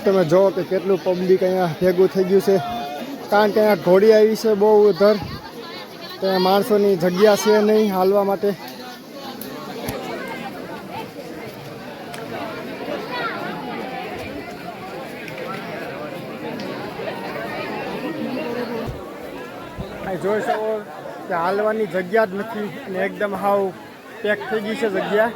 તમે જો કે કેટલું પબ્લિક અહીંયા ભેગું થઈ ગયું છે, કારણ કે અહીંયા ઘોડી આવી છે બહુ ઉધર, ત્યાં માણસોની જગ્યા છે નહીં હાલવા માટે. જોઈ શકો કે હાલવાની જગ્યા જ નથી અને એકદમ હાવ પેક થઈ ગઈ છે જગ્યા,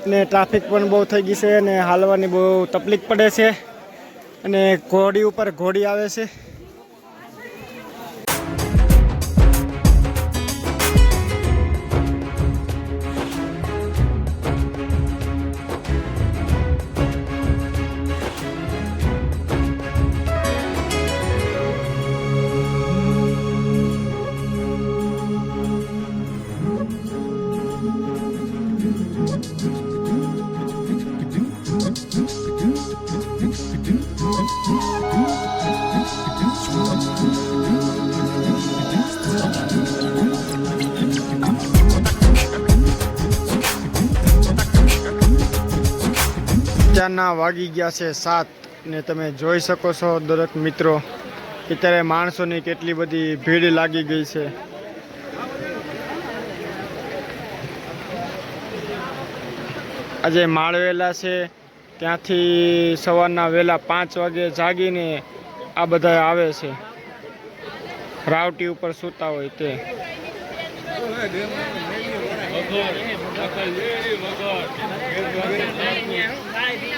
અને ટ્રાફિક પણ બહુ થઈ ગઈ છે અને હાલવાની બહુ તકલીફ પડે છે, અને ઘોડી ઉપર ઘોડી આવે છે. અત્યારના વાગી ગયા છે 7 ને તમે જોઈ શકો છો દરેક મિત્રો અત્યારે માણસોની કેટલી બધી ભીડ લાગી ગઈ છે. આજે માળવેલા છે ત્યાંથી સવારના વહેલા 5 વાગે જાગીને આ બધા આવે છે, રાવટી ઉપર સૂતા હોય તે.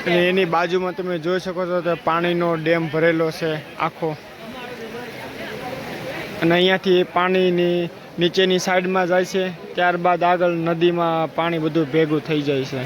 અને એની બાજુમાં તમે જોઈ શકો છો કે પાણીનો ડેમ ભરેલો છે આખો, અને અહીંયાથી પાણીની નીચેની સાઈડમાં જાય છે, ત્યારબાદ આગળ નદીમાં પાણી બધું ભેગું થઈ જાય છે.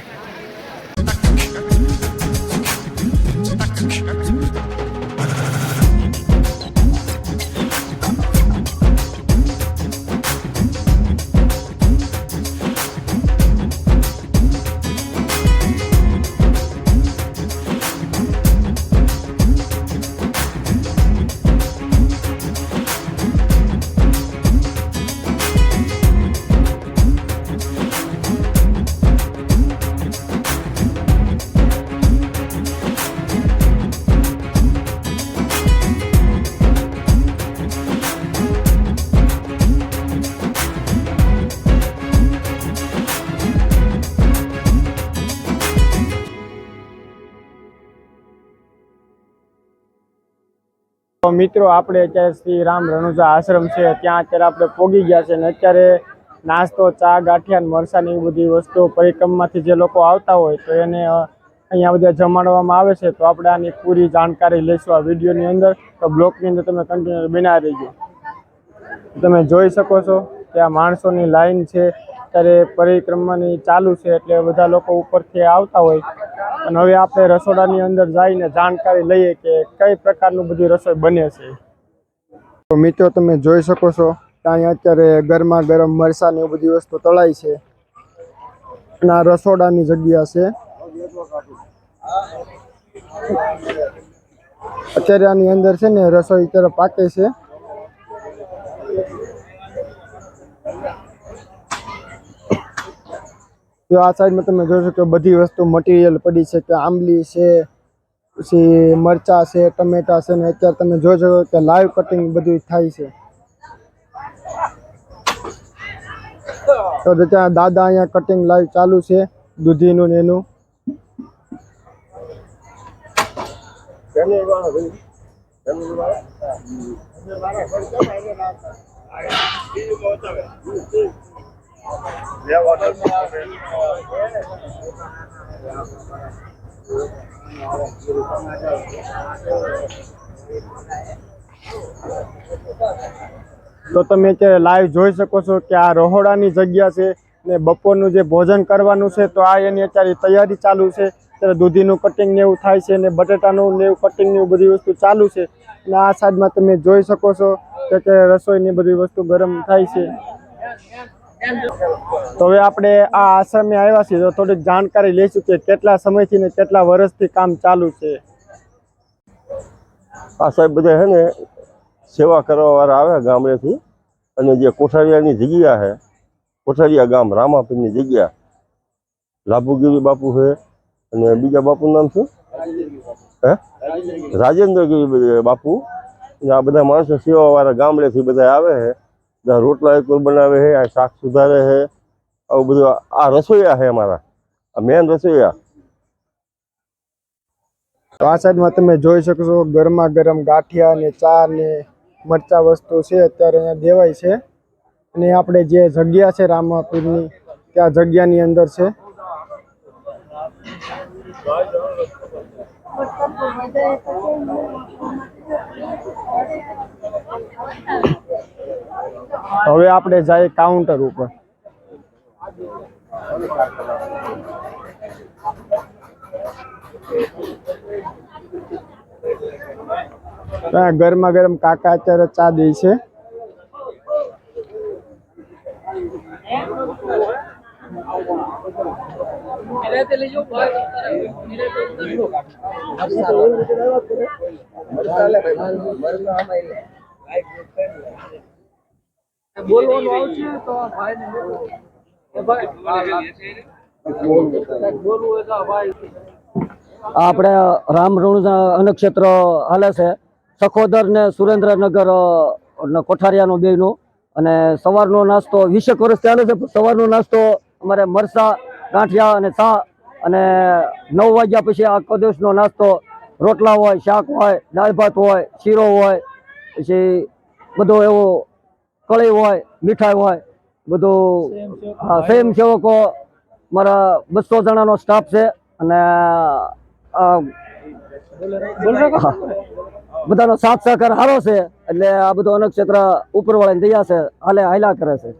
તો મિત્રો આપણે અત્યારે શ્રી રામ રણુજા આશ્રમ છે ત્યાં અત્યારે આપણે પોગી ગયા છે, અને અત્યારે નાસ્તો, ચા, ગાંઠિયા, મરસાની એવી બધી વસ્તુઓ પરિક્રમાથી જે લોકો આવતા હોય તો એને અહીંયા બધા જમાડવામાં આવે છે. તો આપણે આની પૂરી જાણકારી લઈશું આ વિડીયોની અંદર, તો બ્લોગની અંદર તમે કન્ટિન્યુ બનાવી રહીજો. તમે જોઈ શકો છો કે આ માણસોની લાઈન છે, અત્યારે પરિક્રમાની ચાલુ છે એટલે બધા લોકો ઉપરથી આવતા હોય. અને હવે આપણે રસોડાની અંદર જઈને જાણકારી લઈએ કે કઈ પ્રકારનું બધી રસોઈ બને છે. તો મિત્રો તમે જોઈ શકો છો કે અહીંયા અત્યારે ગરમા ગરમ મરચાં ને એ બધી વસ્તુ તળાય છે, અને આ રસોડાની જગ્યા છે. અત્યારે આની અંદર છે ને રસોઈ અત્યારે પાકે છે. તો આ સાઈડમાં તમે જોશો કે બધી વસ્તુ મટીરિયલ પડી છે, કે આંબલી છે, પછી મરચા છે, ટમેટા છે, ને અત્યારે તમે જોજો કે લાઈવ કટિંગ બધું થાય છે. તો ત્યાં દાદા અહીંયા કટિંગ લાઈવ ચાલુ છે દૂધીનું ને એનું. તો તમે અત્યારે લાઈવ જોઈ શકો છો કે આ રહોડાની જગ્યા છે, ને બપોરનું જે ભોજન કરવાનું છે તો આ એની અત્યારે તૈયારી ચાલુ છે. ત્યારે દૂધીનું કટિંગ ને એવું થાય છે, ને બટેટાનું ને એવું કટિંગ ને એવું બધી વસ્તુ ચાલુ છે. અને આ સાઈડમાં તમે જોઈ શકો છો કે રસોઈની બધી વસ્તુ ગરમ થાય છે. તો હવે આપણે આ આશ્રમે આવ્યા છીએ તો થોડીક જાણકારી લઈશું કે કેટલા સમયથી ને કેટલા વર્ષથી કામ ચાલુ છે. આ સાહેબ બધા છે ને સેવા કરવા વાળા આવે ગામડેથી, અને જે કોઠારિયાની જગ્યા છે, કોઠારિયા ગામ રામાપીરની જગ્યા, લાભુગીરી બાપુ છે અને બીજા બાપુનું નામ શું હે રાજેન્દ્રગીરી બાપુ. અને આ બધા માણસો સેવાવાળા ગામડેથી બધા આવે છે. બધા રોટલા એક બનાવે છે, આ શાક સુધારે છે, આવું બધું. આ રસોઈયા છે અમારા, આ મેન રસોઈયા. તો આ સાઈડમાં તમે જોઈ શકો છો ગરમા ગરમ ગાંઠિયા ને ચા ને મરચા વસ્તુ છે અત્યારે અહીંયા દેવાય છે. અને આપણે જે જગ્યા છે રામાપીરની ત્યાં જગ્યાની અંદર છે. હવે આપણે જઈએ કાઉન્ટર ઉપર. ગરમા ગરમ કાકા અત્યારે ચા દે છે. આપણે રામ રણુજા અન્નક્ષેત્ર હાલે છે, સખોદર ને સુરેન્દ્રનગર કોઠારિયાનો બેનો. અને સવારનો નાસ્તો 20 વર્ષથી હાલે છે. સવારનો નાસ્તો અમારે મરસા, ગાંઠિયા અને ચા. અને 9 વાગ્યા પછી આખો દિવસનો નાસ્તો રોટલા હોય, શાક હોય, દાળ ભાત હોય, શીરો હોય, પછી બધો એવો કળી હોય, મીઠાઈ હોય, બધું. હા, સ્વયંસેવકો મારા 200 જણાનો સ્ટાફ છે. અને બધાનો સાથ સહકાર સારો છે. એટલે આ બધો અન્નક્ષેત્ર ઉપરવાળાની દયા છે, હાલ્યા કરે છે.